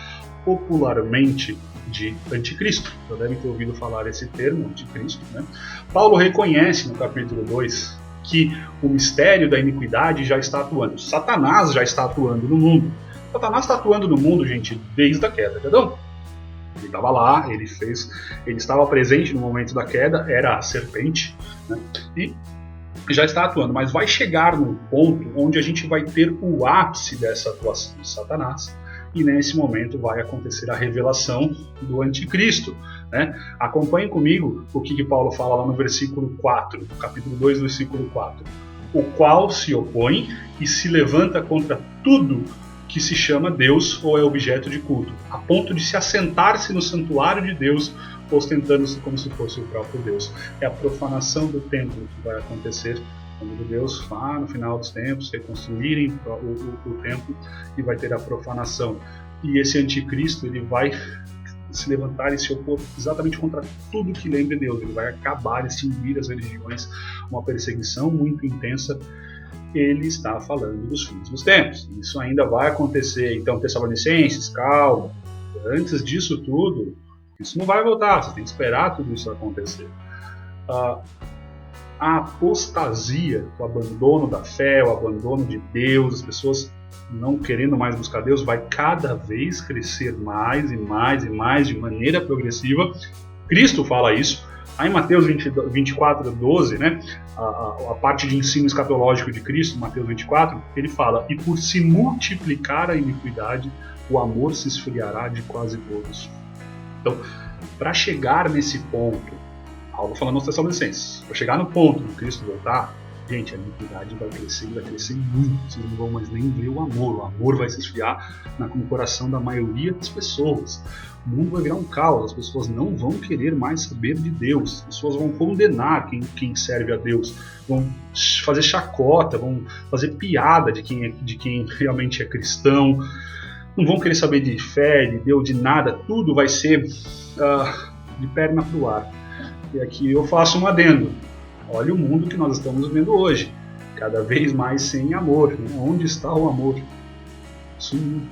popularmente de anticristo. Já devem ter ouvido falar esse termo, anticristo. Né? Paulo reconhece no capítulo 2 que o mistério da iniquidade já está atuando. Satanás já está atuando no mundo. Satanás está atuando no mundo, gente, desde a queda de Adão. Ele estava lá, ele estava presente no momento da queda, era a serpente, né? E já está atuando, mas vai chegar no ponto onde a gente vai ter o ápice dessa atuação de Satanás. E nesse momento vai acontecer a revelação do anticristo. Né? Acompanhem comigo o que Paulo fala lá no versículo 4, capítulo 2, versículo 4. O qual se opõe e se levanta contra tudo que se chama Deus ou é objeto de culto, a ponto de se assentar-se no santuário de Deus, ostentando-se como se fosse o próprio Deus. É a profanação do templo que vai acontecer quando Deus vai, no final dos tempos, reconstruírem o templo e vai ter a profanação. E esse anticristo, ele vai se levantar e se opor exatamente contra tudo que lembre Deus. Ele vai acabar, extinguir as religiões, uma perseguição muito intensa. Ele está falando dos fins dos tempos. Isso ainda vai acontecer. Então, Tessalonicenses, calma. Antes disso tudo, isso não vai voltar. Você tem que esperar tudo isso acontecer. A apostasia, o abandono da fé, o abandono de Deus, as pessoas não querendo mais buscar Deus, vai cada vez crescer mais e mais e mais de maneira progressiva. Cristo fala isso. Aí em Mateus 24:12, né, a parte de ensino escatológico de Cristo, Mateus 24, ele fala: e por se multiplicar a iniquidade, o amor se esfriará de quase todos. Então, para chegar nesse ponto, Paulo falando aos Tessalonicenses, para chegar no ponto de Cristo voltar, gente, a iniquidade vai crescer muito, vocês não vão mais nem ver o amor vai se esfriar no coração da maioria das pessoas. O mundo vai virar um caos, as pessoas não vão querer mais saber de Deus, as pessoas vão condenar quem serve a Deus, vão fazer chacota, vão fazer piada de quem realmente é cristão, não vão querer saber de fé, de Deus, de nada, tudo vai ser de perna pro ar. E aqui eu faço um adendo. Olha o mundo que nós estamos vivendo hoje. Cada vez mais sem amor. Onde está o amor? Sumindo.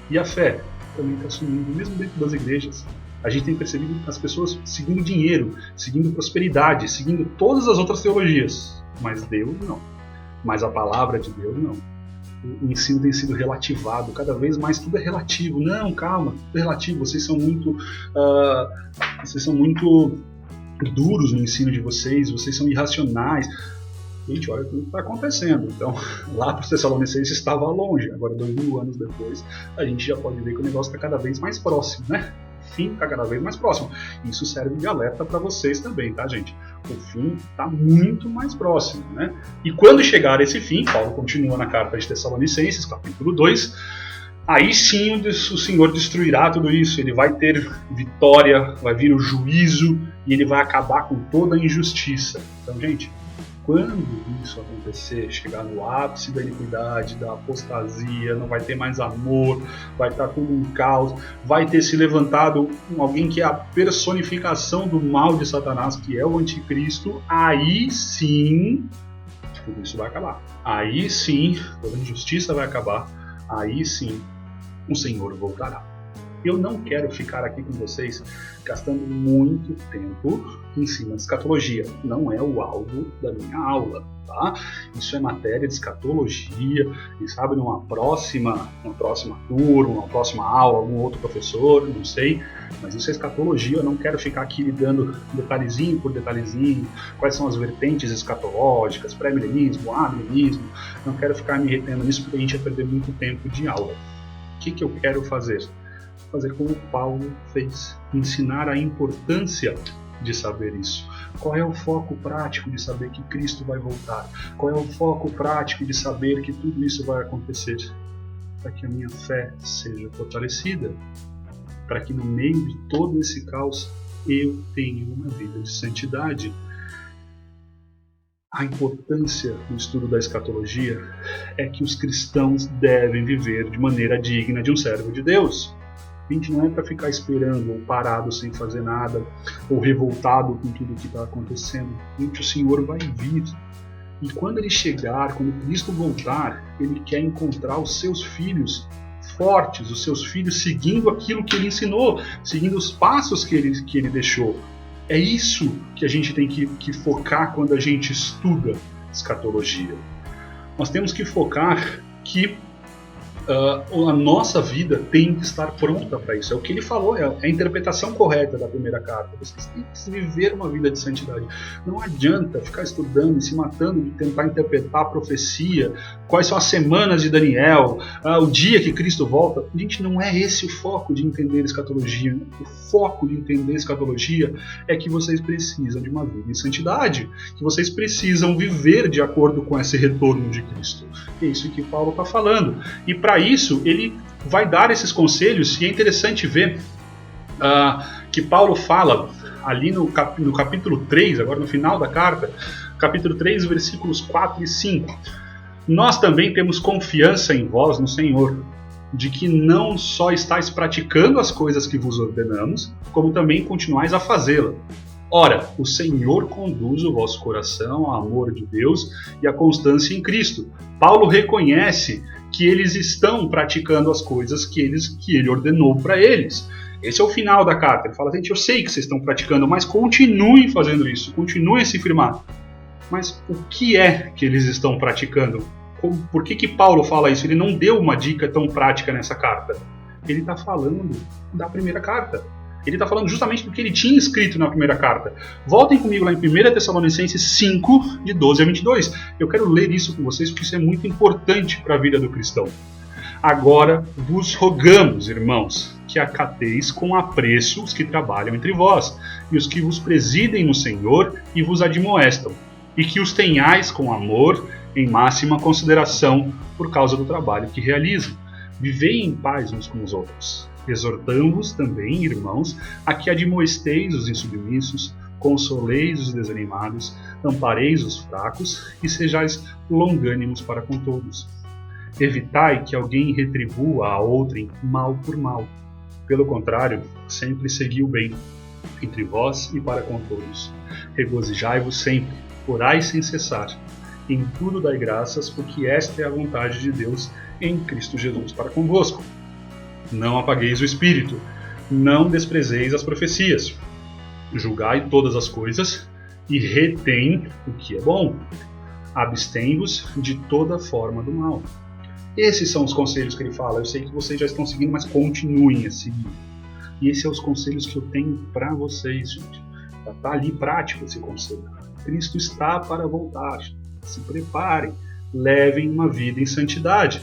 E a fé também está sumindo, mesmo dentro das igrejas. A gente tem percebido as pessoas seguindo dinheiro, seguindo prosperidade, seguindo todas as outras teologias. Mas Deus não. Mas a palavra de Deus não. O ensino tem sido relativado, cada vez mais tudo é relativo. Não, calma, tudo é relativo. Vocês são muito duros no ensino de vocês são irracionais. Gente, olha tudo que está acontecendo. Então, lá para os Tessalonicenses estava longe. Agora, 2000 anos depois, a gente já pode ver que o negócio está cada vez mais próximo, né? O fim está cada vez mais próximo. Isso serve de alerta para vocês também, tá, gente? O fim está muito mais próximo, né? E quando chegar esse fim, Paulo continua na carta de Tessalonicenses, capítulo 2, aí sim o Senhor destruirá tudo isso, ele vai ter vitória, vai vir o juízo e ele vai acabar com toda a injustiça. Então, gente, quando isso acontecer, chegar no ápice da iniquidade, da apostasia, não vai ter mais amor, vai estar tudo um caos, vai ter se levantado alguém que é a personificação do mal de Satanás, que é o anticristo, aí sim tudo isso vai acabar. Aí sim toda a injustiça vai acabar, aí sim o Senhor voltará. Eu não quero ficar aqui com vocês gastando muito tempo em cima de escatologia. Não é o alvo da minha aula, tá? Isso é matéria de escatologia, e sabe, numa próxima turma, uma próxima aula, algum outro professor, não sei, mas isso é escatologia. Eu não quero ficar aqui lidando detalhezinho por detalhezinho, quais são as vertentes escatológicas, pré-milenismo, amilenismo. Não quero ficar me retendo nisso, porque a gente vai perder muito tempo de aula. O que eu quero fazer? Fazer como Paulo fez, ensinar a importância de saber isso. Qual é o foco prático de saber que Cristo vai voltar? Qual é o foco prático de saber que tudo isso vai acontecer? Para que a minha fé seja fortalecida, para que no meio de todo esse caos eu tenha uma vida de santidade. A importância do estudo da escatologia é que os cristãos devem viver de maneira digna de um servo de Deus. A gente não é para ficar esperando ou parado sem fazer nada, ou revoltado com tudo que está acontecendo. Gente, o Senhor vai vir. E quando Ele chegar, quando Cristo voltar, Ele quer encontrar os seus filhos fortes, os seus filhos seguindo aquilo que Ele ensinou, seguindo os passos que Ele deixou. É isso que a gente tem que focar quando a gente estuda escatologia. Nós temos que focar que a nossa vida tem que estar pronta para isso. É o que ele falou, é a interpretação correta da primeira carta. Vocês têm que viver uma vida de santidade. Não adianta ficar estudando e se matando de tentar interpretar a profecia, quais são as semanas de Daniel, o dia que Cristo volta. Gente, não é esse o foco de entender escatologia. O foco de entender escatologia é que vocês precisam de uma vida em santidade, que vocês precisam viver de acordo com esse retorno de Cristo. É isso que Paulo está falando. E para isso, ele vai dar esses conselhos, e é interessante ver que Paulo fala ali no capítulo 3, agora no final da carta, capítulo 3, versículos 4 e 5. Nós também temos confiança em vós no Senhor, de que não só estáis praticando as coisas que vos ordenamos, como também continuais a fazê-la. Ora, o Senhor conduz o vosso coração ao amor de Deus e à constância em Cristo. Paulo reconhece que eles estão praticando as coisas que ele ordenou para eles. Esse é o final da carta. Ele fala, gente, eu sei que vocês estão praticando, mas continuem fazendo isso, continuem a se firmar. Mas o que é que eles estão praticando? Por que Paulo fala isso? Ele não deu uma dica tão prática nessa carta. Ele está falando da primeira carta. Ele está falando justamente do que ele tinha escrito na primeira carta. Voltem comigo lá em 1 Tessalonicenses 5, de 12 a 22. Eu quero ler isso com vocês, porque isso é muito importante para a vida do cristão. Agora vos rogamos, irmãos, que acateis com apreço os que trabalham entre vós, e os que vos presidem no Senhor e vos admoestam, e que os tenhais com amor em máxima consideração por causa do trabalho que realizam. Vivei em paz uns com os outros. Exortamo-vos também, irmãos, a que admoesteis os insubmissos, consoleis os desanimados, ampareis os fracos e sejais longânimos para com todos. Evitai que alguém retribua a outrem mal por mal. Pelo contrário, sempre segui o bem, entre vós e para com todos. Regozijai-vos sempre, orai sem cessar. Em tudo dai graças, porque esta é a vontade de Deus em Cristo Jesus para convosco. Não apagueis o espírito, não desprezeis as profecias. Julgai todas as coisas e retém o que é bom. Abstém-vos de toda forma do mal. Esses são os conselhos que ele fala. Eu sei que vocês já estão seguindo, mas continuem a seguir. E esses são os conselhos que eu tenho para vocês, gente. Está ali prático esse conselho. Cristo está para voltar. Se preparem, levem uma vida em santidade.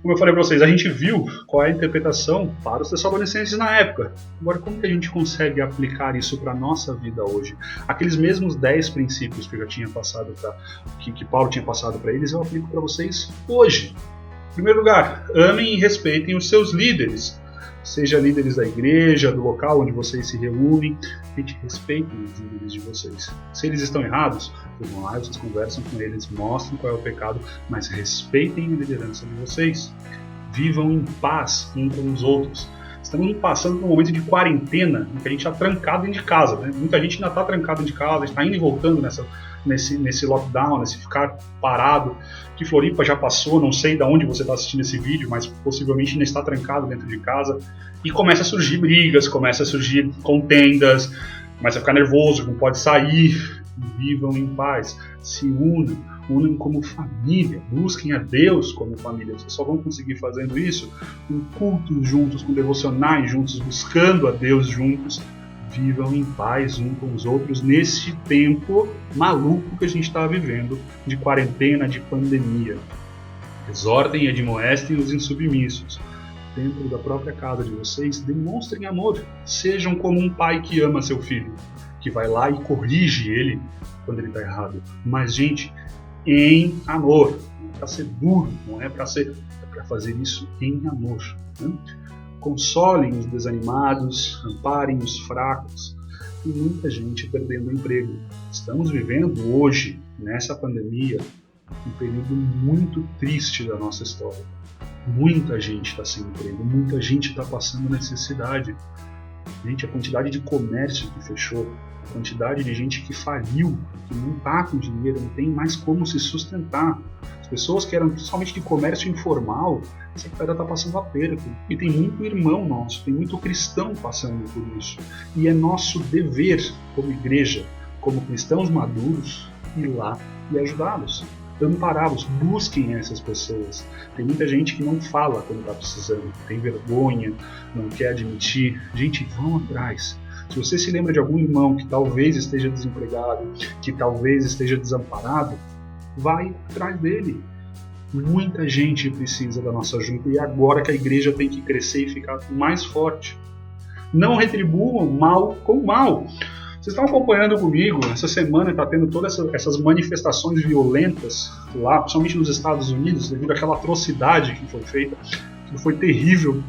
Como eu falei para vocês, a gente viu qual é a interpretação para os Tessalonicenses na época. Agora, como que a gente consegue aplicar isso para a nossa vida hoje? Aqueles mesmos 10 princípios que eu já tinha passado que Paulo tinha passado para eles, eu aplico para vocês hoje. Em primeiro lugar, amem e respeitem os seus líderes. Seja líderes da igreja, do local onde vocês se reúnem, respeitem os líderes de vocês. Se eles estão errados, vocês vão lá, vocês conversam com eles, mostram qual é o pecado, mas respeitem a liderança de vocês. Vivam em paz uns com os outros. Estamos passando por um momento de quarentena, em que a gente está trancado dentro de casa, né? Muita gente ainda está trancado dentro de casa, está indo e voltando nesse lockdown, nesse ficar parado, que Floripa já passou, não sei de onde você está assistindo esse vídeo, mas possivelmente ainda está trancado dentro de casa, e começa a surgir brigas, começa a surgir contendas, começa a ficar nervoso, não pode sair. Vivam em paz, se unam como família, busquem a Deus como família. Vocês só vão conseguir fazendo isso com cultos juntos, com devocionais juntos, buscando a Deus juntos. Vivam em paz uns com os outros nesse tempo maluco que a gente está vivendo, de quarentena, de pandemia. Exortem e admoestem os insubmissos. Dentro da própria casa de vocês, demonstrem amor. Sejam como um pai que ama seu filho, que vai lá e corrige ele quando ele está errado. Mas, gente, em amor. Não é para ser duro, não é para fazer isso em amor. Né? Consolem os desanimados, amparem os fracos. Tem muita gente perdendo o emprego. Estamos vivendo hoje, nessa pandemia, um período muito triste da nossa história. Muita gente está sem emprego, muita gente está passando necessidade. Gente, a quantidade de comércio que fechou, a quantidade de gente que faliu, que não está com dinheiro, não tem mais como se sustentar. As pessoas que eram principalmente de comércio informal, essa galera está passando aperto. E tem muito irmão nosso, tem muito cristão passando por isso. E é nosso dever, como igreja, como cristãos maduros, ir lá e ajudá-los. Ampará-los, busquem essas pessoas. Tem muita gente que não fala quando está precisando, tem vergonha, não quer admitir. Gente, vão atrás. Se você se lembra de algum irmão que talvez esteja desempregado, que talvez esteja desamparado, vai atrás dele. Muita gente precisa da nossa ajuda e é agora que a igreja tem que crescer e ficar mais forte. Não retribuam mal com mal. Vocês estão acompanhando comigo, essa semana está tendo todas essas manifestações violentas lá, principalmente nos Estados Unidos, devido àquela atrocidade que foi feita, que foi terrível.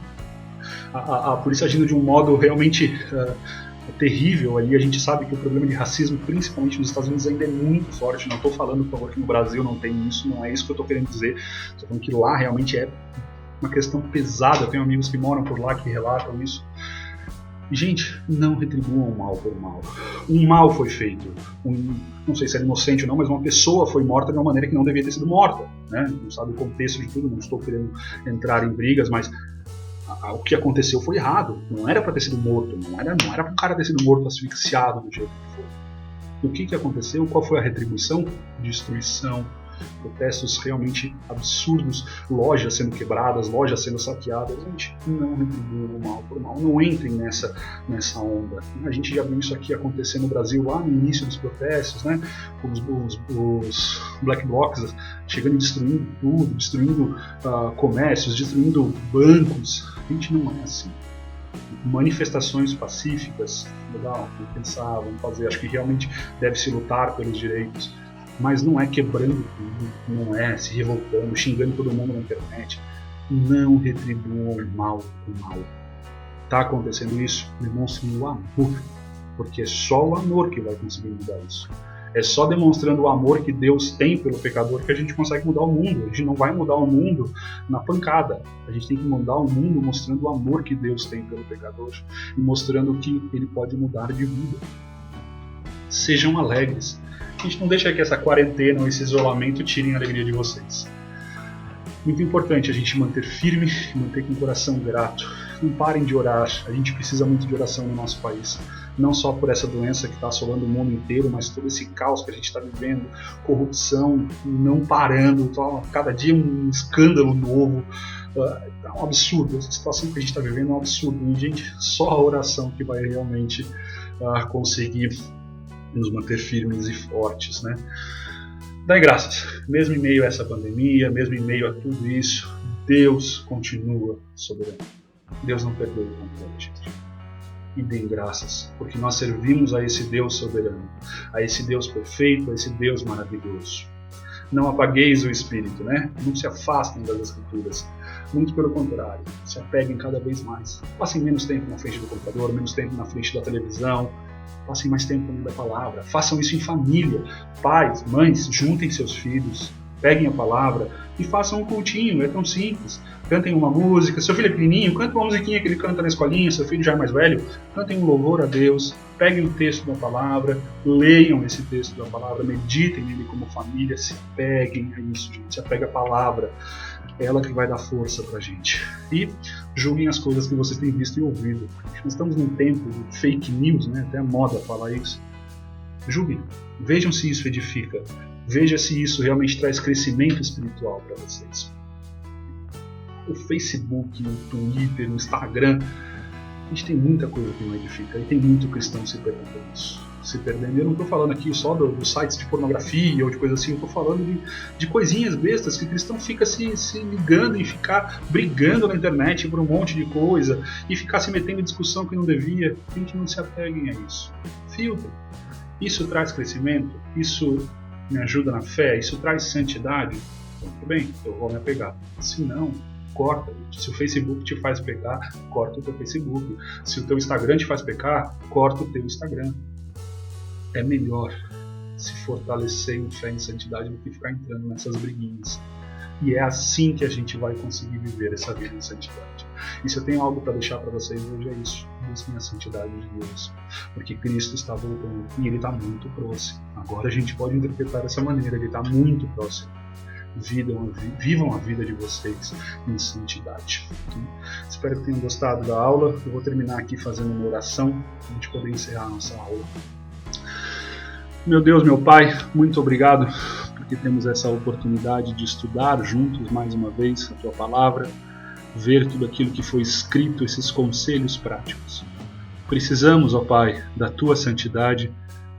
A polícia agindo de um modo realmente terrível ali. A gente sabe que o problema de racismo, principalmente nos Estados Unidos, ainda é muito forte. Não estou falando, por favor, que no Brasil não tem isso, não é isso que eu estou querendo dizer. Estou falando que lá realmente é uma questão pesada. Eu tenho amigos que moram por lá que relatam isso. Gente, não retribuam o mal por mal. Um mal foi feito. Não sei se é inocente ou não, mas uma pessoa foi morta de uma maneira que não devia ter sido morta. Né? Não sabe o contexto de tudo, não estou querendo entrar em brigas, mas o que aconteceu foi errado. Não era para ter sido morto, não era para o cara ter sido morto asfixiado do jeito que foi. E o que aconteceu? Qual foi a retribuição? Destruição. Protestos realmente absurdos, lojas sendo quebradas, lojas sendo saqueadas. Gente, não retribuam o mal por mal, não entrem nessa onda. A gente já viu isso aqui acontecer no Brasil lá no início dos protestos, né? Os black blocs chegando e destruindo tudo, destruindo comércios, destruindo bancos. Gente, não é assim. Manifestações pacíficas, legal, vamos pensar, vamos fazer, acho que realmente deve-se lutar pelos direitos. Mas não é quebrando tudo, não é se revoltando, xingando todo mundo na internet. Não retribuam o mal com mal. Está acontecendo isso? Demonstrem o amor, porque é só o amor que vai conseguir mudar isso. É só demonstrando o amor que Deus tem pelo pecador que a gente consegue mudar o mundo. A gente não vai mudar o mundo na pancada. A gente tem que mudar o mundo mostrando o amor que Deus tem pelo pecador e mostrando que ele pode mudar de vida. Sejam alegres. A gente não deixa que essa quarentena ou esse isolamento tirem a alegria de vocês. Muito importante a gente manter firme, manter com o coração grato. Não parem de orar, a gente precisa muito de oração no nosso país. Não só por essa doença que está assolando o mundo inteiro, mas todo esse caos que a gente está vivendo, corrupção não parando, cada dia um escândalo novo. É um absurdo, essa situação que a gente está vivendo é um absurdo. E, gente, só a oração que vai realmente conseguir nos manter firmes e fortes, né? Dai graças, mesmo em meio a essa pandemia, mesmo em meio a tudo isso, Deus continua soberano. Deus não perdeu o controle, gente. E deem graças, porque nós servimos a esse Deus soberano, a esse Deus perfeito, a esse Deus maravilhoso. Não apagueis o Espírito, né? Não se afastem das Escrituras. Muito pelo contrário, se apeguem cada vez mais. Passem menos tempo na frente do computador, menos tempo na frente da televisão. Passem mais tempo lendo a palavra. Façam isso em família. Pais, mães, juntem seus filhos. Peguem a palavra e façam um cultinho, é tão simples. Cantem uma música, seu filho é pequenininho, canta uma musiquinha que ele canta na escolinha, seu filho já é mais velho, cantem um louvor a Deus, peguem o texto da palavra, leiam esse texto da palavra, meditem nele como família, se apeguem a isso, gente, se apegue à palavra, é ela que vai dar força pra gente. E julguem as coisas que você tem visto e ouvido. Nós estamos num tempo de fake news, né? Até a moda falar isso. Julguem, vejam se isso edifica, veja se isso realmente traz crescimento espiritual para vocês. O Facebook, o Twitter, o Instagram, a gente tem muita coisa que não edifica e tem muito cristão se perdendo nisso. Se perdendo. Eu não estou falando aqui só dos sites de pornografia ou de coisa assim, eu estou falando de coisinhas bestas que o cristão fica se ligando e ficar brigando na internet por um monte de coisa e ficar se metendo em discussão que não devia. A gente não se apeguem a isso. Filtre. Isso traz crescimento? Isso me ajuda na fé? Isso traz santidade? Muito bem, eu vou me apegar. Se não, corta. Se o Facebook te faz pecar, corta o teu Facebook. Se o teu Instagram te faz pecar, corta o teu Instagram. É melhor se fortalecer em fé e em santidade do que ficar entrando nessas briguinhas. E é assim que a gente vai conseguir viver essa vida em santidade. E se eu tenho algo para deixar para vocês hoje é isso. Busquem a santidade de Deus. Porque Cristo está voltando e Ele está muito próximo. Agora a gente pode interpretar dessa maneira. Ele está muito próximo. Vivam a vida de vocês em santidade. Espero que tenham gostado da aula. Eu vou terminar aqui fazendo uma oração para a gente poder encerrar a nossa aula. Meu Deus, meu Pai, muito obrigado porque temos essa oportunidade de estudar juntos mais uma vez a Tua Palavra, ver tudo aquilo que foi escrito, esses conselhos práticos. Precisamos, ó Pai, da Tua santidade,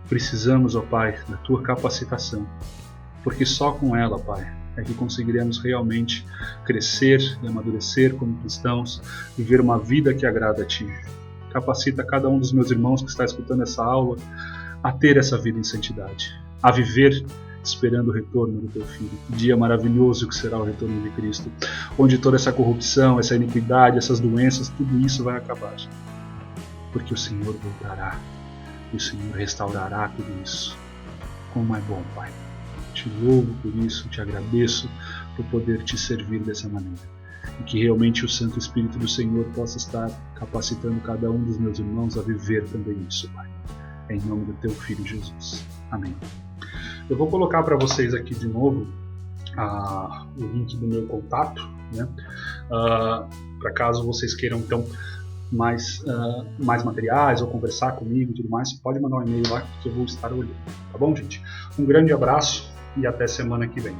precisamos, ó Pai, da Tua capacitação, porque só com ela, Pai, é que conseguiremos realmente crescer e amadurecer como cristãos, viver uma vida que agrada a Ti. Capacita cada um dos meus irmãos que está escutando essa aula a ter essa vida em santidade, a viver esperando o retorno do Teu Filho. Que dia maravilhoso que será o retorno de Cristo, onde toda essa corrupção, essa iniquidade, essas doenças, tudo isso vai acabar. Porque o Senhor voltará, e o Senhor restaurará tudo isso. Como é bom, Pai. Te louvo por isso, te agradeço por poder Te servir dessa maneira. E que realmente o Santo Espírito do Senhor possa estar capacitando cada um dos meus irmãos a viver também isso, Pai. Em nome do Teu Filho Jesus. Amém. Eu vou colocar para vocês aqui de novo o link do meu contato, né? Para caso vocês queiram então mais materiais ou conversar comigo e tudo mais, pode mandar um e-mail lá que eu vou estar olhando. Tá bom, gente? Um grande abraço e até semana que vem.